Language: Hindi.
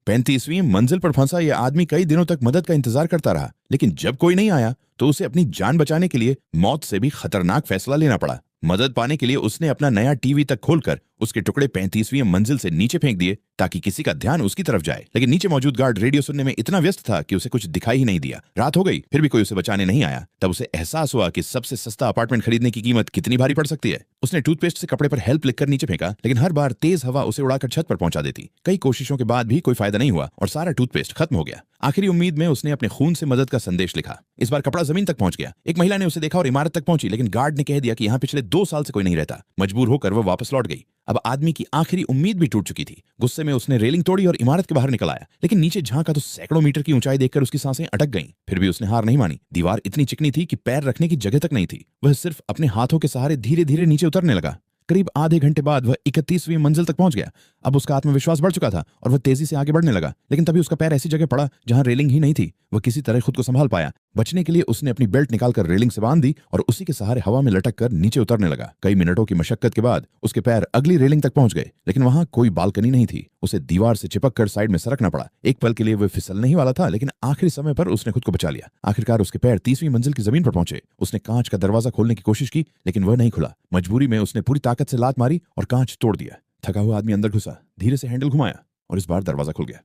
35वीं मंजिल पर फंसा यह आदमी कई दिनों तक मदद का इंतजार करता रहा, लेकिन जब कोई नहीं आया तो उसे अपनी जान बचाने के लिए मौत से भी खतरनाक फैसला लेना पड़ा। मदद पाने के लिए उसने अपना नया टीवी तक खोलकर उसके टुकड़े 35वीं मंजिल से नीचे फेंक दिए ताकि किसी का ध्यान उसकी तरफ जाए, लेकिन नीचे मौजूद गार्ड रेडियो सुनने में इतना व्यस्त था कि उसे कुछ दिखाई ही नहीं दिया। रात हो गई, फिर भी कोई उसे बचाने नहीं आया। तब उसे एहसास हुआ कि सबसे सस्ता अपार्टमेंट खरीदने की कीमत कितनी भारी पड़ सकती है। उसने टूथपेस्ट से कपड़े पर हेल्प लिखकर नीचे फेंका, लेकिन हर बार तेज हवा उसे उड़ाकर छत पर पहुंचा देती। कई कोशिशों के बाद भी कोई फायदा नहीं हुआ और सारा टूथपेस्ट खत्म हो गया। आखिरी उम्मीद में उसने अपने खून से मदद का संदेश लिखा। इस बार कपड़ा जमीन तक पहुंच गया। एक महिला ने उसे देखा और इमारत तक पहुंची, लेकिन गार्ड ने कह दिया कि यहाँ पिछले 2 साल से कोई नहीं रहता। मजबूर होकर वह वापस लौट गई। अब आदमी की आखिरी उम्मीद भी टूट चुकी थी। गुस्से में उसने रेलिंग तोड़ी और इमारत के बाहर निकल आया, लेकिन नीचे झांका तो सैकड़ों मीटर की ऊंचाई देखकर उसकी सांसें अटक गईं। फिर भी उसने हार नहीं मानी। दीवार इतनी चिकनी थी कि पैर रखने की जगह तक नहीं थी। वह सिर्फ अपने हाथों के सहारे धीरे धीरे नीचे उतरने लगा। करीब आधे घंटे बाद वह 31वीं मंजिल तक पहुंच गया। अब उसका आत्मविश्वास बढ़ चुका था और वह तेजी से आगे बढ़ने लगा, लेकिन तभी उसका पैर ऐसी जगह पड़ा जहां रेलिंग ही नहीं थी। वह किसी तरह खुद को संभाल पाया। बचने के लिए उसने अपनी बेल्ट निकालकर रेलिंग से बांध दी और उसी के सहारे हवा में लटक कर नीचे उतरने लगा। कई मिनटों की मशक्कत के बाद उसके पैर अगली रेलिंग तक पहुंच गए, लेकिन वहां कोई बालकनी नहीं थी। उसे दीवार से चिपक कर साइड में सरकना पड़ा। एक पल के लिए वह फिसलने ही वाला था, लेकिन आखिरी समय पर उसने खुद को बचा लिया। आखिरकार उसके पैर 30वीं मंजिल की जमीन पर पहुंचे। उसने कांच का दरवाजा खोलने की कोशिश की, लेकिन वह नहीं खुला। मजबूरी में उसने पूरी ताकत से लात मारी और कांच तोड़ दिया। थका हुआ आदमी अंदर घुसा, धीरे से हैंडल घुमाया और इस बार दरवाजा खुल गया।